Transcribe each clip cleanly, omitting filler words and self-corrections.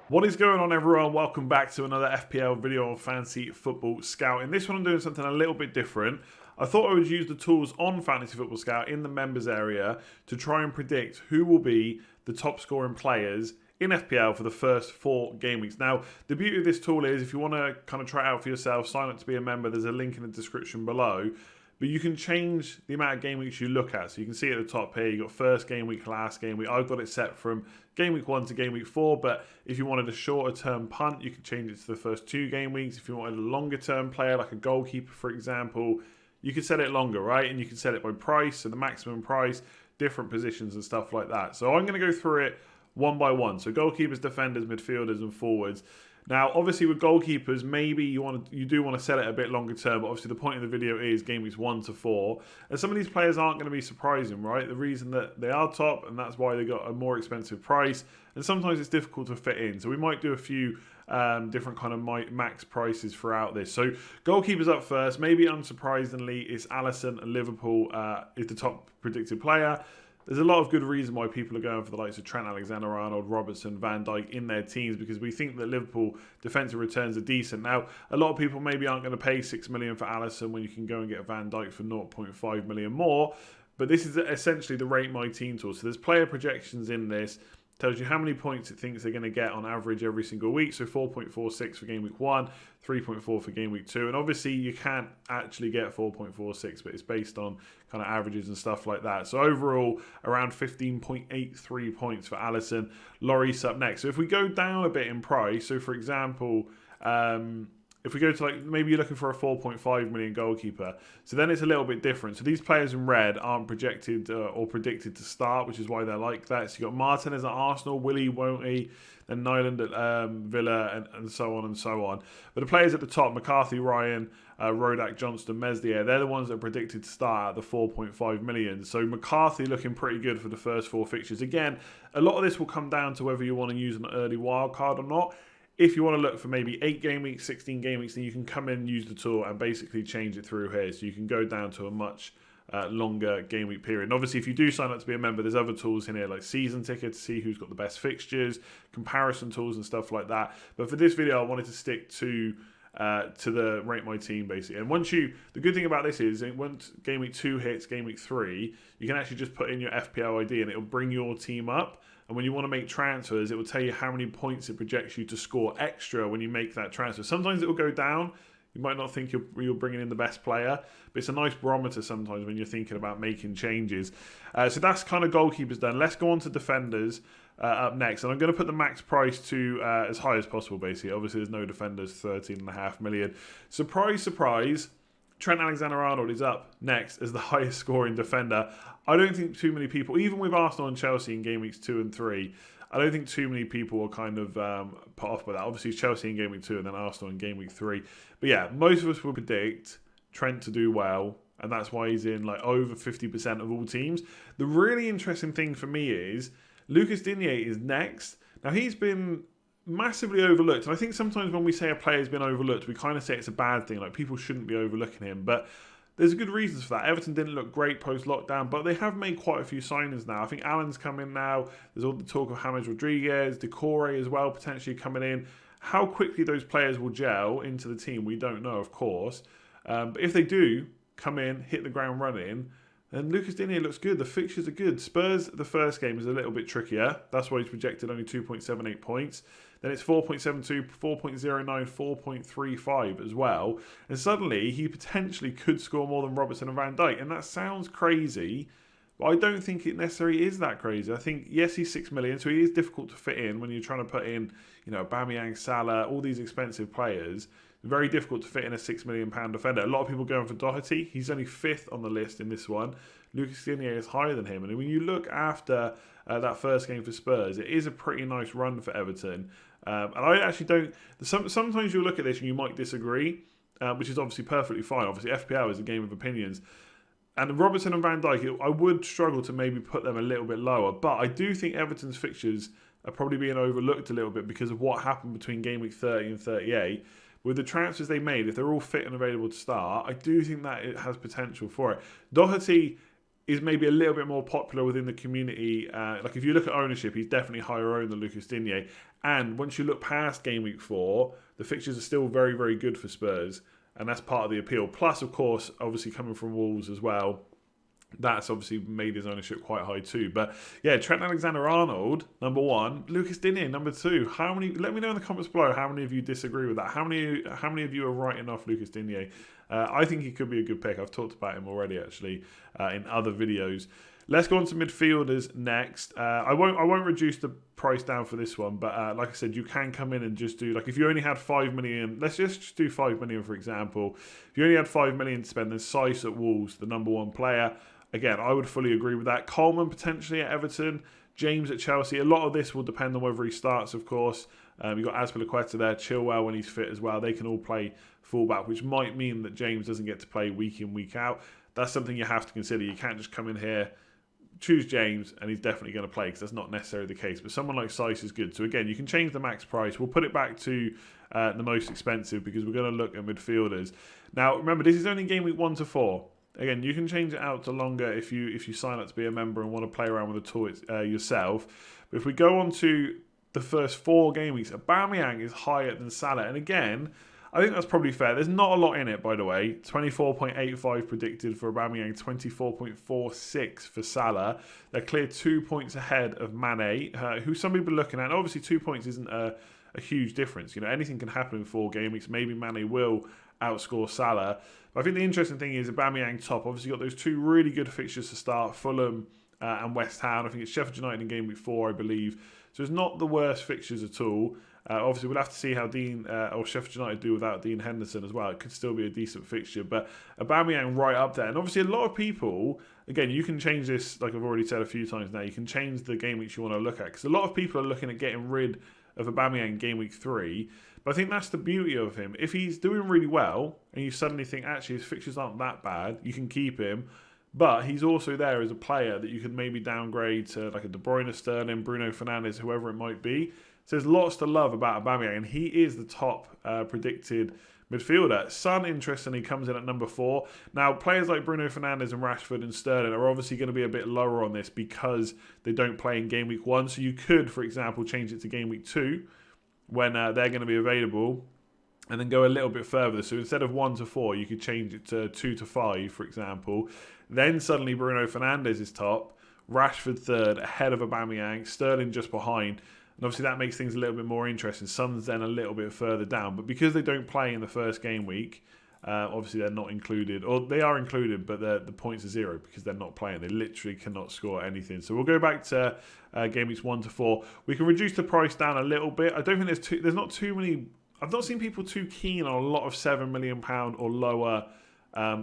What is going on, everyone? Welcome back to another FPL video on Fantasy Football Scout. In this one I'm doing something a little bit different. I thought I would use the tools on Fantasy Football Scout in the members area to try and predict who will be the top scoring players in FPL for the first 4 game weeks. Now, the beauty of this tool is if you want to kind of try it out for yourself, sign up to be a member, there's a link in the description below. But you can change the amount of game weeks you look at. So you can see at the top here, you've got first game week, last game week. I've got it set from game week 1 to game week 4. But if you wanted a shorter term punt, you can change it to the first 2 game weeks. If you wanted a longer term player, like a goalkeeper, for example, you could set it longer, right? And you can set it by price, so the maximum price, different positions and stuff like that. So I'm going to go through it one by one. So goalkeepers, defenders, midfielders and forwards. Now, obviously with goalkeepers, maybe you do want to set it a bit longer term, but obviously the point of the video is game weeks 1 to 4. And some of these players aren't going to be surprising, right? The reason that they are top, and that's why they got a more expensive price. And sometimes it's difficult to fit in. So we might do a few different kind of max prices throughout this. So goalkeepers up first. Maybe unsurprisingly, it's Alisson and Liverpool is the top predicted player. There's a lot of good reason why people are going for the likes of Trent Alexander-Arnold, Robertson, Van Dijk in their teams, because we think that Liverpool defensive returns are decent. Now, a lot of people maybe aren't going to pay $6 million for Alisson when you can go and get Van Dijk for 0.5 million more. But this is essentially the Rate My Team tool. So there's player projections in this. Tells you how many points it thinks they're going to get on average every single week. So 4.46 for game week 1, 3.4 for game week 2. And obviously you can't actually get 4.46, but it's based on kind of averages and stuff like that. So overall, around 15.83 points for Alisson. Lloris up next. So if we go down a bit in price, so for example, if we go to maybe you're looking for a 4.5 million goalkeeper, so then it's a little bit different. So these players in red aren't projected or predicted to start, which is why they're like that. So you got Martinez at Arsenal, Willie, won't he? Then Nyland at Villa, and so on and so on. But the players at the top, McCarthy, Ryan, Rodak, Johnston, Meslier, they're the ones that are predicted to start at the 4.5 million. So McCarthy looking pretty good for the first 4 fixtures. Again, a lot of this will come down to whether you want to use an early wild card or not. If you want to look for maybe 8 game weeks, 16 game weeks, then you can come in and use the tool and basically change it through here. So you can go down to a much longer game week period. And obviously, if you do sign up to be a member, there's other tools in here like season ticket to see who's got the best fixtures, comparison tools and stuff like that. But for this video, I wanted to stick to the Rate My Team basically. And the good thing about this is once game week 2 hits game week 3, you can actually just put in your FPL ID and it'll bring your team up. And when you want to make transfers, it will tell you how many points it projects you to score extra when you make that transfer. Sometimes it will go down. You might not think you're bringing in the best player, but it's a nice barometer sometimes when you're thinking about making changes. So that's kind of goalkeepers done. Let's go on to defenders up next. And I'm going to put the max price to as high as possible, basically. Obviously, there's no defenders, 13.5 million. Surprise, surprise. Trent Alexander-Arnold is up next as the highest scoring defender. I don't think too many people, even with Arsenal and Chelsea in game weeks 2 and 3, I don't think too many people are kind of put off by that. Obviously, Chelsea in game week 2 and then Arsenal in game week 3. But yeah, most of us will predict Trent to do well, and that's why he's in over 50% of all teams. The really interesting thing for me is Lucas Digne is next. Now, he's been massively overlooked, and I think sometimes when we say a player's been overlooked, we kind of say it's a bad thing, like people shouldn't be overlooking him, but there's good reasons for that. Everton didn't look great post-lockdown, but they have made quite a few signings now. I think Allen's come in now. There's all the talk of James Rodriguez, Decore as well, potentially coming in. How quickly those players will gel into the team, we don't know, of course. But if they do come in, hit the ground running, then Lucas Digne looks good. The fixtures are good. Spurs, the first game is a little bit trickier. That's why he's projected only 2.78 points. Then it's 4.72, 4.09, 4.35 as well. And suddenly, he potentially could score more than Robertson and Van Dijk. And that sounds crazy, but I don't think it necessarily is that crazy. I think, yes, he's 6 million, so he is difficult to fit in when you're trying to put in, Aubameyang, Salah, all these expensive players. Very difficult to fit in a £6 million defender. A lot of people going for Doherty. He's only 5th on the list in this one. Lucas Digne is higher than him. And when you look after that first game for Spurs, it is a pretty nice run for Everton. And I actually don't... Sometimes you'll look at this and you might disagree, which is obviously perfectly fine. Obviously, FPL is a game of opinions. And Robertson and Van Dijk, I would struggle to maybe put them a little bit lower. But I do think Everton's fixtures are probably being overlooked a little bit because of what happened between game week 30 and 38. With the transfers they made, if they're all fit and available to start, I do think that it has potential for it. Doherty is maybe a little bit more popular within the community. Like if you look at ownership, he's definitely higher owned than Lucas Digne. And once you look past game week 4, the fixtures are still very, very good for Spurs. And that's part of the appeal. Plus, of course, obviously coming from Wolves as well, that's obviously made his ownership quite high too. But yeah, Trent Alexander-Arnold, number 1. Lucas Digne, number 2. How many? Let me know in the comments below how many of you disagree with that. How many of you are writing off Lucas Digne? I think he could be a good pick. I've talked about him already actually in other videos. Let's go on to midfielders next. I won't reduce the price down for this one, but like I said, you can come in and just do, like if you only had 5 million, let's just do 5 million for example. If you only had 5 million to spend, then Saiss at Wolves, the number 1 player. Again, I would fully agree with that. Coleman potentially at Everton, James at Chelsea. A lot of this will depend on whether he starts, of course. You've got Azpilicueta there, Chilwell when he's fit as well. They can all play fullback, which might mean that James doesn't get to play week in, week out. That's something you have to consider. You can't just come in here, choose James, and he's definitely going to play, because that's not necessarily the case. But someone like Saiss is good. So again, you can change the max price. We'll put it back to the most expensive, because we're going to look at midfielders. Now, remember, this is only game week 1 to 4. Again, you can change it out to longer if you sign up to be a member and want to play around with the tool yourself. But if we go on to the first 4 game weeks, Aubameyang is higher than Salah. And again, I think that's probably fair. There's not a lot in it, by the way. 24.85 predicted for Aubameyang, 24.46 for Salah. They're clear 2 points ahead of Mane, who some people are looking at. And obviously, 2 points isn't a huge difference. You know, anything can happen in 4 game weeks. Maybe Mane will outscore Salah. But I think the interesting thing is Aubameyang top. Obviously, got those 2 really good fixtures to start, Fulham and West Ham. I think it's Sheffield United in game week 4, I believe. So it's not the worst fixtures at all. Obviously, we'll have to see how Dean or Sheffield United do without Dean Henderson as well. It could still be a decent fixture. But Aubameyang right up there. And obviously, a lot of people, again, you can change this, like I've already said a few times now, you can change the game weeks you want to look at. Because a lot of people are looking at getting rid of Aubameyang game week 3. But I think that's the beauty of him. If he's doing really well and you suddenly think, actually, his fixtures aren't that bad, you can keep him. But he's also there as a player that you could maybe downgrade to like a De Bruyne, Sterling, Bruno Fernandes, whoever it might be. So there's lots to love about Aubameyang, and he is the top predicted midfielder. Son, interestingly, comes in at number 4. Now, players like Bruno Fernandes and Rashford and Sterling are obviously going to be a bit lower on this because they don't play in game week 1. So you could, for example, change it to game week 2 when they're going to be available, and then go a little bit further. So instead of 1 to 4, you could change it to 2 to 5, for example. Then suddenly Bruno Fernandes is top, Rashford third, ahead of Aubameyang, Sterling just behind. And obviously that makes things a little bit more interesting. Son's then a little bit further down. But because they don't play in the first game week, obviously they're not included. Or they are included, but the points are 0 because they're not playing. They literally cannot score anything. So we'll go back to game weeks 1 to 4. We can reduce the price down a little bit. I don't think there's not too many. I've not seen people too keen on a lot of £7 million or lower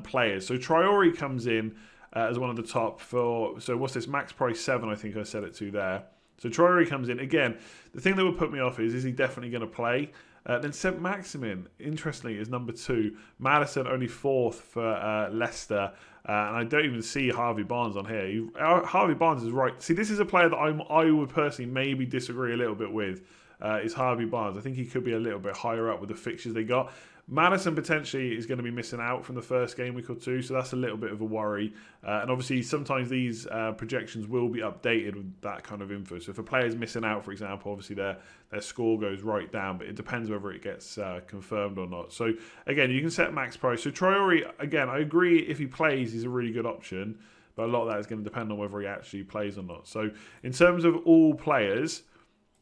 players. So Traore comes in as one of the top for, so what's this, max price 7, I think I said it to there. So Traore comes in. Again, the thing that would put me off is he definitely going to play? Then St. Maximin, interestingly, is number 2. Maddison only 4th for Leicester. And I don't even see Harvey Barnes on here. Harvey Barnes is right. See, this is a player that I would personally maybe disagree a little bit with, is Harvey Barnes. I think he could be a little bit higher up with the fixtures they got. Maddison potentially is going to be missing out from the first game week or 2, so that's a little bit of a worry. And obviously, sometimes these projections will be updated with that kind of info. So if a player's missing out, for example, obviously their score goes right down, but it depends whether it gets confirmed or not. So again, you can set max price. So Traore, again, I agree, if he plays, he's a really good option, but a lot of that is going to depend on whether he actually plays or not. So in terms of all players,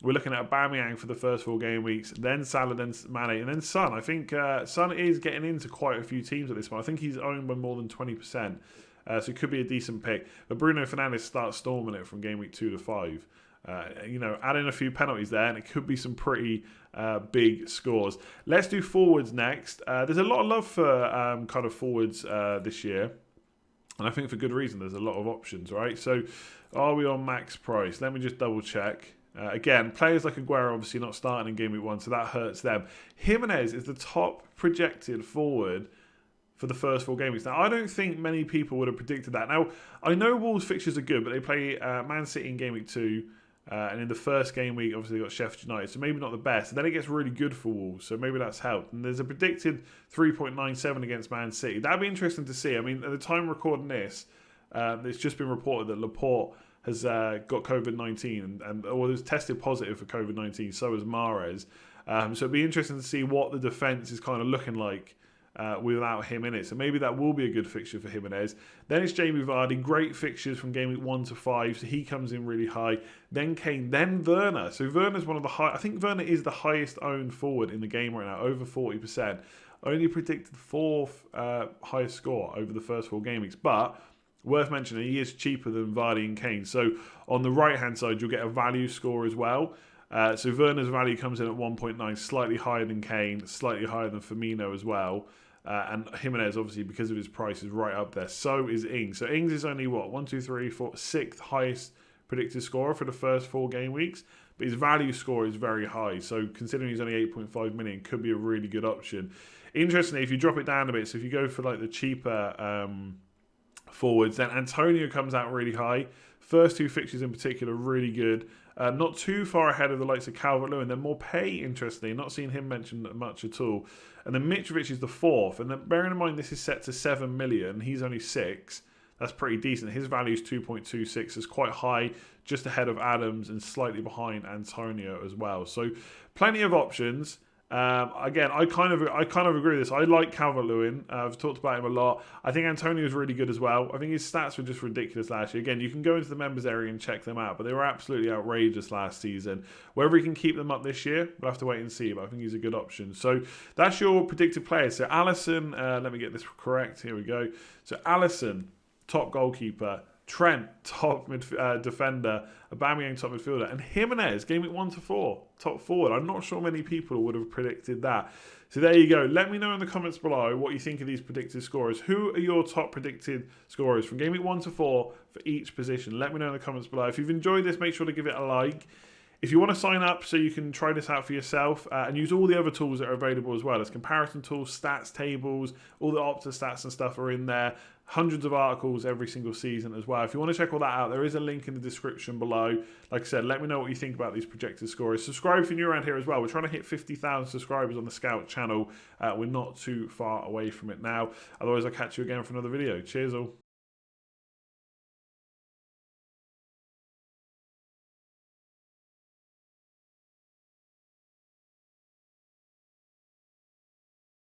we're looking at Aubameyang for the first 4 game weeks, then Salah, then Mane, and then Son. I think Son is getting into quite a few teams at this point. I think he's owned by more than 20%, so it could be a decent pick. But Bruno Fernandes starts storming it from game week 2 to 5. Add in a few penalties there, and it could be some pretty big scores. Let's do forwards next. There's a lot of love for kind of forwards this year, and I think for good reason. There's a lot of options, right? So are we on max price? Let me just double check. Again, players like Aguero obviously not starting in game week 1, so that hurts them. Jimenez is the top projected forward for the first 4 game weeks. Now, I don't think many people would have predicted that. Now, I know Wolves fixtures are good, but they play Man City in game week 2, and in the first game week, obviously they got Sheffield United, so maybe not the best. And then it gets really good for Wolves, so maybe that's helped. And there's a predicted 3.97 against Man City. That'd be interesting to see. I mean, at the time recording this, It's just been reported that Laporte has got COVID-19 and was tested positive for COVID-19. So has Mahrez. So it'd be interesting to see what the defence is kind of looking like without him in it. So maybe that will be a good fixture for Jimenez. Then it's Jamie Vardy. Great fixtures from game week 1 to 5. So he comes in really high. Then Kane. Then Werner. So Werner's one of the high. I think Werner is the highest owned forward in the game right now, over 40%. Only predicted 4th highest score over the first 4 game weeks. But worth mentioning, he is cheaper than Vardy and Kane. So on the right-hand side, you'll get a value score as well. So Werner's value comes in at 1.9, slightly higher than Kane, slightly higher than Firmino as well. And Jimenez, obviously, because of his price, is right up there. So is Ings. So Ings is only, what, 1, 2, 3, 4, 6th highest predicted scorer for the first 4 game weeks. But his value score is very high. So considering he's only 8.5 million, could be a really good option. Interestingly, if you drop it down a bit, so if you go for like the cheaper forwards, then Antonio comes out really high. First 2 fixtures in particular, really good. Not too far ahead of the likes of Calvert-Lewin. Then Morpay, interestingly, not seen him mentioned much at all. And then Mitrovic is the 4th. And then bearing in mind this is set to 7 million, he's only 6. That's pretty decent. His value is 2.26. It's quite high, just ahead of Adams and slightly behind Antonio as well. So plenty of options. Again, I kind of agree with this. I like Calvert-Lewin. I've talked about him a lot. I think Antonio is really good as well. I think his stats were just ridiculous last year. Again, you can go into the members area and check them out, but they were absolutely outrageous last season. Whether he can keep them up this year, we'll have to wait and see, but I think he's a good option. So that's your predicted players. So Alisson, let me get this correct. Here we go. So Alisson, top goalkeeper. Trent, top defender. Aubameyang, top midfielder. And Jimenez, game week 1 to 4, top forward. I'm not sure many people would have predicted that. So there you go. Let me know in the comments below what you think of these predicted scorers. Who are your top predicted scorers from game week 1 to 4 for each position? Let me know in the comments below. If you've enjoyed this, make sure to give it a like. If you want to sign up so you can try this out for yourself and use all the other tools that are available as well. There's comparison tools, stats, tables, all the Opta stats and stuff are in there. Hundreds of articles every single season as well. If you want to check all that out, there is a link in the description below. Like I said, let me know what you think about these projected scorers. Subscribe if you're new around here as well. We're trying to hit 50,000 subscribers on the Scout channel. We're not too far away from it now. Otherwise, I'll catch you again for another video. Cheers all.